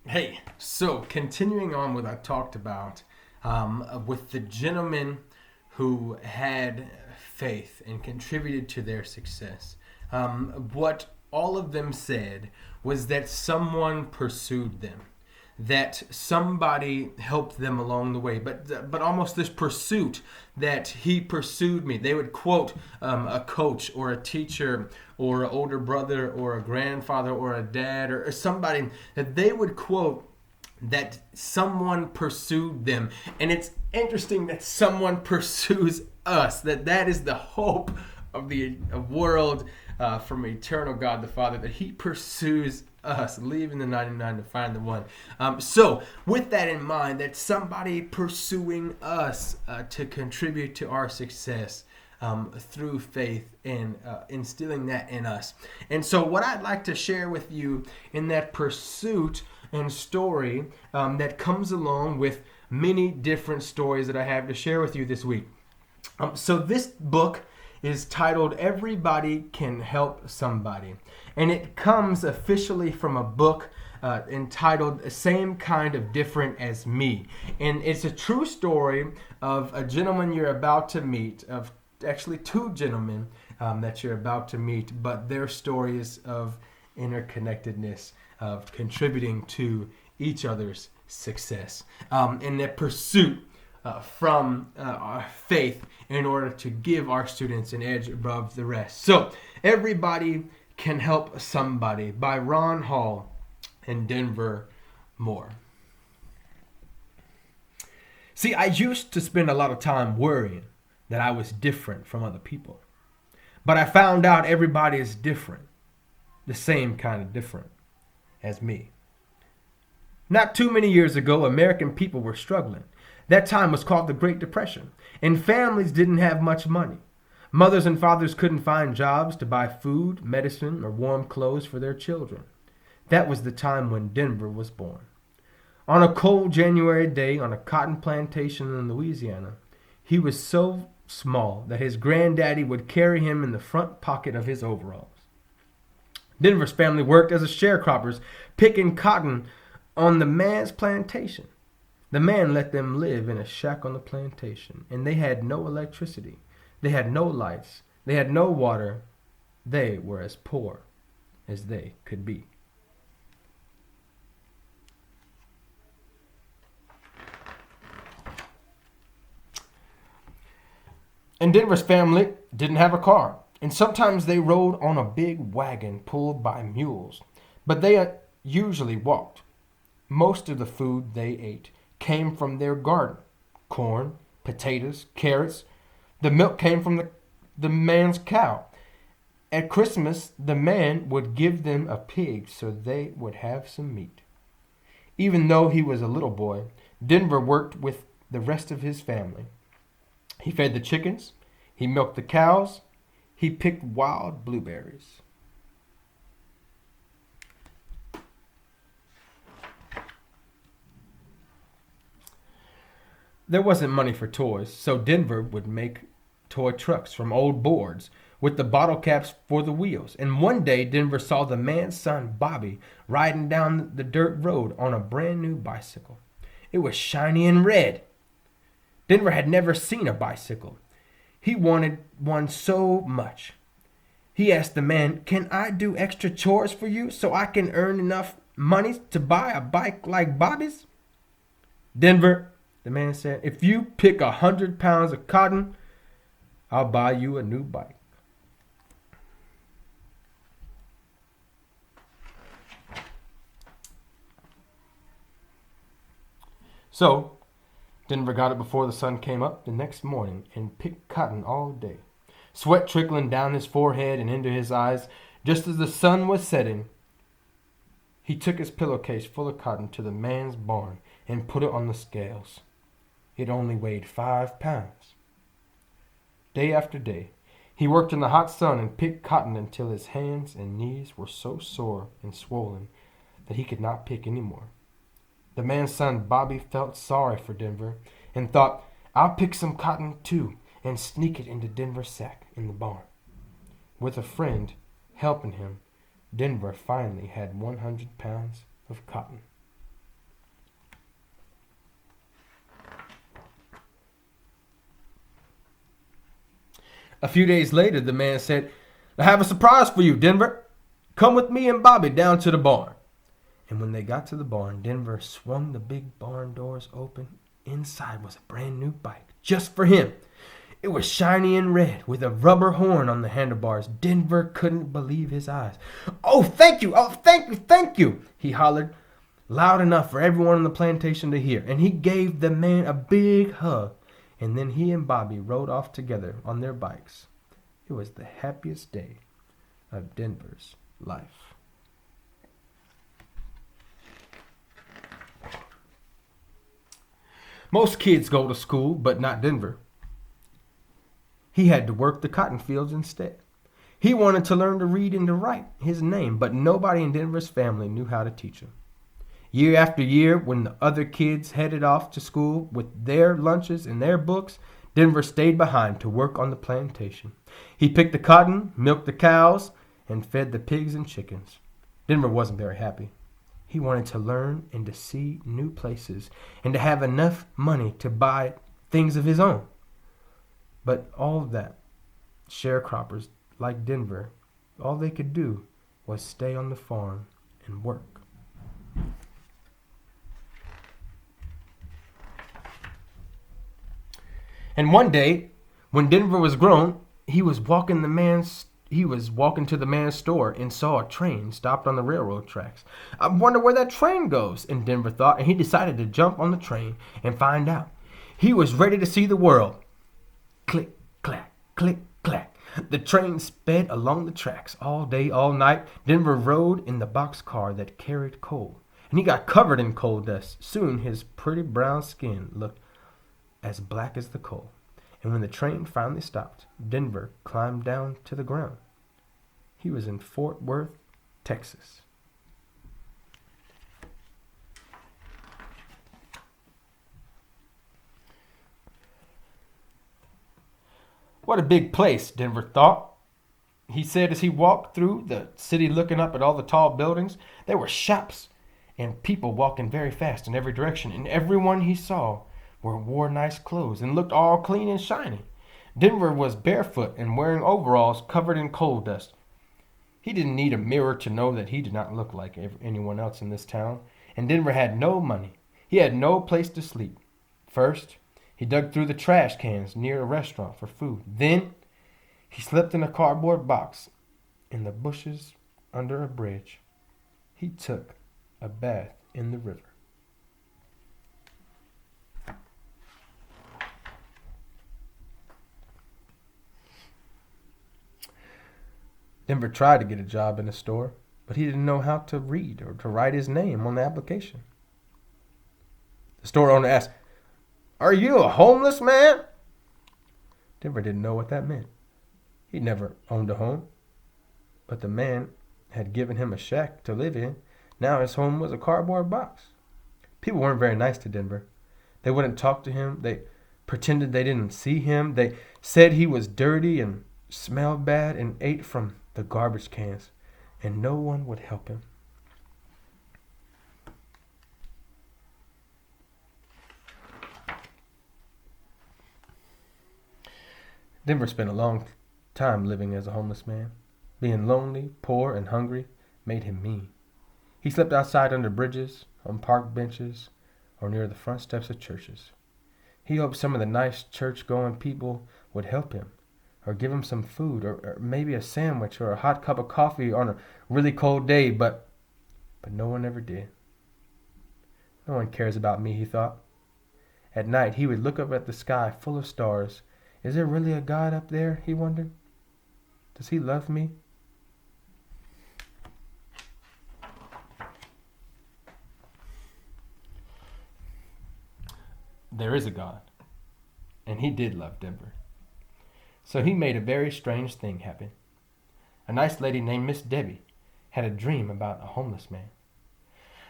Hey, so continuing on what I talked about with the gentleman who had faith and contributed to their success, what all of them said was that someone pursued them, that somebody helped them along the way, but almost this pursuit that he pursued me. They would quote a coach or a teacher or an older brother or a grandfather or a dad or somebody that they would quote that someone pursued them. And it's interesting that someone pursues us, that is the hope of the world, from eternal God the Father, that he pursues us, leaving the 99 to find the one. So with that in mind, that somebody pursuing us to contribute to our success through faith and instilling that in us. And so what I'd like to share with you in that pursuit and story that comes along with many different stories that I have to share with you this week. So this book is titled Everybody Can Help Somebody. And it comes officially from a book entitled Same Kind of Different as Me. And it's a true story of a gentleman you're about to meet, of actually two gentlemen that you're about to meet, but their stories of interconnectedness, of contributing to each other's success, in their pursuit from our faith in order to give our students an edge above the rest. So, Everybody Can Help Somebody by Ron Hall and Denver Moore. See, I used to spend a lot of time worrying that I was different from other people. But I found out everybody is different, the same kind of different as me. Not too many years ago, American people were struggling. That time was called the Great Depression, and families didn't have much money. Mothers and fathers couldn't find jobs to buy food, medicine, or warm clothes for their children. That was the time when Denver was born. On a cold January day on a cotton plantation in Louisiana, he was so small that his granddaddy would carry him in the front pocket of his overalls. Denver's family worked as a sharecroppers, picking cotton on the man's plantation. The man let them live in a shack on the plantation, and they had no electricity. They had no lights. They had no water. They were as poor as they could be. And Denver's family didn't have a car, and sometimes they rode on a big wagon pulled by mules, but they usually walked. Most of the food they ate came from their garden: corn, potatoes, carrots. The milk came from the man's cow. At Christmas, the man would give them a pig so they would have some meat. Even though he was a little boy, Denver worked with the rest of his family. He fed the chickens, he milked the cows, he picked wild blueberries. There wasn't money for toys, so Denver would make toy trucks from old boards with the bottle caps for the wheels. And one day, Denver saw the man's son, Bobby, riding down the dirt road on a brand new bicycle. It was shiny and red. Denver had never seen a bicycle. He wanted one so much. He asked the man, "Can I do extra chores for you so I can earn enough money to buy a bike like Bobby's?" "Denver," the man said, "if you pick 100 pounds of cotton, I'll buy you a new bike." So, Denver got up before the sun came up the next morning and picked cotton all day, sweat trickling down his forehead and into his eyes. Just as the sun was setting, he took his pillowcase full of cotton to the man's barn and put it on the scales. It only weighed 5 pounds. Day after day, he worked in the hot sun and picked cotton until his hands and knees were so sore and swollen that he could not pick any more. The man's son, Bobby, felt sorry for Denver and thought, "I'll pick some cotton too and sneak it into Denver's sack in the barn." With a friend helping him, Denver finally had 100 pounds of cotton. A few days later, the man said, "I have a surprise for you, Denver. Come with me and Bobby down to the barn." And when they got to the barn, Denver swung the big barn doors open. Inside was a brand new bike, just for him. It was shiny and red, with a rubber horn on the handlebars. Denver couldn't believe his eyes. "Oh, thank you! Oh, thank you! Thank you!" he hollered, loud enough for everyone on the plantation to hear. And he gave the man a big hug. And then he and Bobby rode off together on their bikes. It was the happiest day of Denver's life. Most kids go to school, but not Denver. He had to work the cotton fields instead. He wanted to learn to read and to write his name, but nobody in Denver's family knew how to teach him. Year after year, when the other kids headed off to school with their lunches and their books, Denver stayed behind to work on the plantation. He picked the cotton, milked the cows, and fed the pigs and chickens. Denver wasn't very happy. He wanted to learn and to see new places and to have enough money to buy things of his own. But all of that, sharecroppers like Denver, all they could do was stay on the farm and work. And one day, when Denver was grown, he was walking to the man's store and saw a train stopped on the railroad tracks. "I wonder where that train goes," and Denver thought, and he decided to jump on the train and find out. He was ready to see the world. Click, clack, click, clack. The train sped along the tracks all day, all night. Denver rode in the boxcar that carried coal, and he got covered in coal dust. Soon his pretty brown skin looked as black as the coal. And when the train finally stopped, Denver climbed down to the ground. He was in Fort Worth, Texas. What a big place, Denver thought. He said as he walked through the city looking up at all the tall buildings. There were shops and people walking very fast in every direction, and everyone he saw wore nice clothes and looked all clean and shiny. Denver was barefoot and wearing overalls covered in coal dust. He didn't need a mirror to know that he did not look like anyone else in this town. And Denver had no money. He had no place to sleep. First, he dug through the trash cans near a restaurant for food. Then, he slept in a cardboard box in the bushes under a bridge. He took a bath in the river. Denver tried to get a job in a store, but he didn't know how to read or to write his name on the application. The store owner asked, "Are you a homeless man?" Denver didn't know what that meant. He'd never owned a home, but the man had given him a shack to live in. Now his home was a cardboard box. People weren't very nice to Denver. They wouldn't talk to him. They pretended they didn't see him. They said he was dirty and smelled bad and ate from the garbage cans, and no one would help him. Denver spent a long time living as a homeless man. Being lonely, poor, and hungry made him mean. He slept outside under bridges, on park benches, or near the front steps of churches. He hoped some of the nice church-going people would help him, or give him some food, or maybe a sandwich, or a hot cup of coffee on a really cold day, but no one ever did. No one cares about me, he thought. At night, he would look up at the sky full of stars. Is there really a God up there, he wondered? Does he love me? There is a God, and he did love Denver. So he made a very strange thing happen. A nice lady named Miss Debbie had a dream about a homeless man.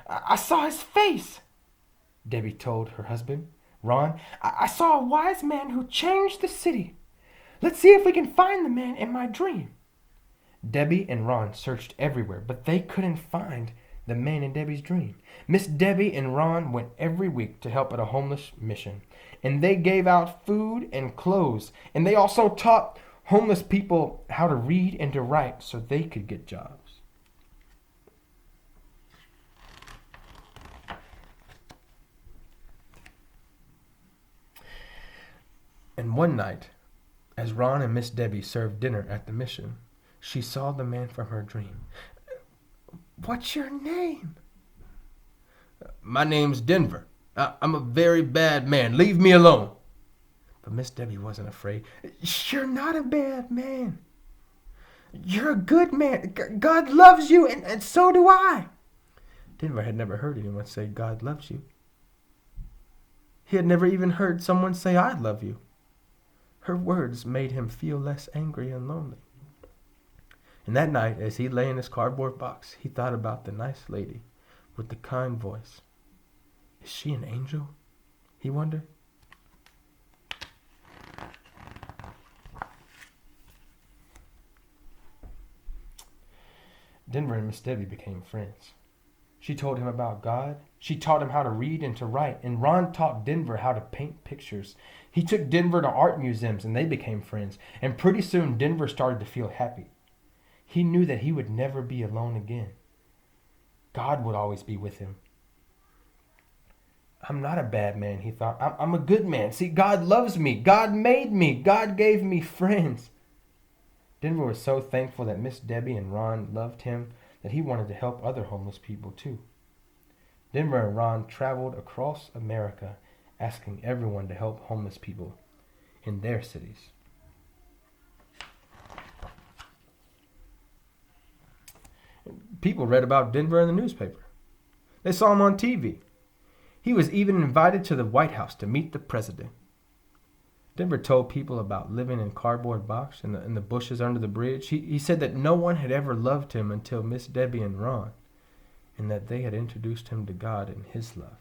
I saw his face," Debbie told her husband, Ron. I saw a wise man who changed the city. Let's see if we can find the man in my dream." Debbie and Ron searched everywhere, but they couldn't find the man in Debbie's dream. Miss Debbie and Ron went every week to help at a homeless mission, and they gave out food and clothes, and they also taught homeless people how to read and to write so they could get jobs. And one night, as Ron and Miss Debbie served dinner at the mission, she saw the man from her dream. "What's your name?" "My name's Denver. I'm a very bad man. Leave me alone." But Miss Debbie wasn't afraid. "You're not a bad man. You're a good man. God loves you, and so do I." Denver had never heard anyone say God loves you. He had never even heard someone say I love you. Her words made him feel less angry and lonely. And that night, as he lay in his cardboard box, he thought about the nice lady with the kind voice. Is she an angel? He wondered. Denver and Miss Debbie became friends. She told him about God. She taught him how to read and to write. And Ron taught Denver how to paint pictures. He took Denver to art museums and they became friends. And pretty soon Denver started to feel happy. He knew that he would never be alone again. God would always be with him. I'm not a bad man, he thought. I'm a good man. See, God loves me. God made me. God gave me friends. Denver was so thankful that Miss Debbie and Ron loved him that he wanted to help other homeless people too. Denver and Ron traveled across America asking everyone to help homeless people in their cities. People read about Denver in the newspaper. They saw him on TV. He was even invited to the White House to meet the president. Denver told people about living in a cardboard box in the bushes under the bridge. He said that no one had ever loved him until Miss Debbie and Ron, and that they had introduced him to God and his love.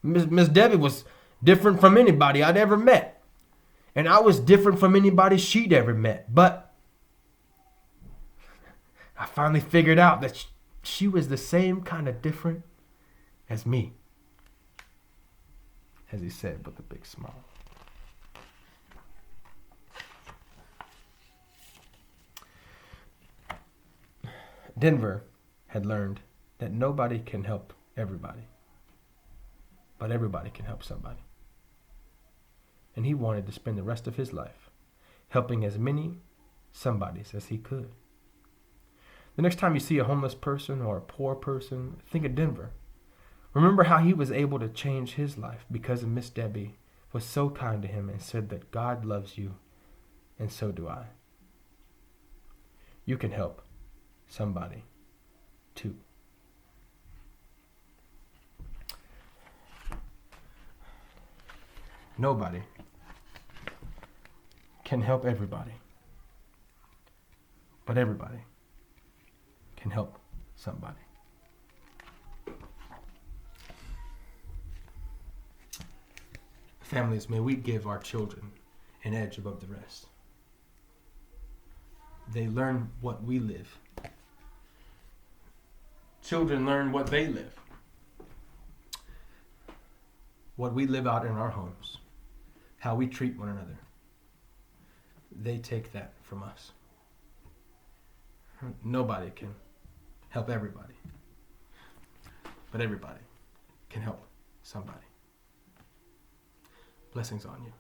Miss Debbie was different from anybody I'd ever met, and I was different from anybody she'd ever met. But I finally figured out that she was the same kind of different as me, as he said with a big smile. Denver had learned that nobody can help everybody, but everybody can help somebody. And he wanted to spend the rest of his life helping as many somebodies as he could. The next time you see a homeless person or a poor person, think of Denver. Remember how he was able to change his life because of Miss Debbie was so kind to him and said that God loves you, and so do I. You can help somebody too. Nobody can help everybody, but everybody can help somebody. Families, may we give our children an edge above the rest. They learn what we live. Children learn what they live. What we live out in our homes. How we treat one another. They take that from us. Nobody can help everybody. But everybody can help somebody. Blessings on you.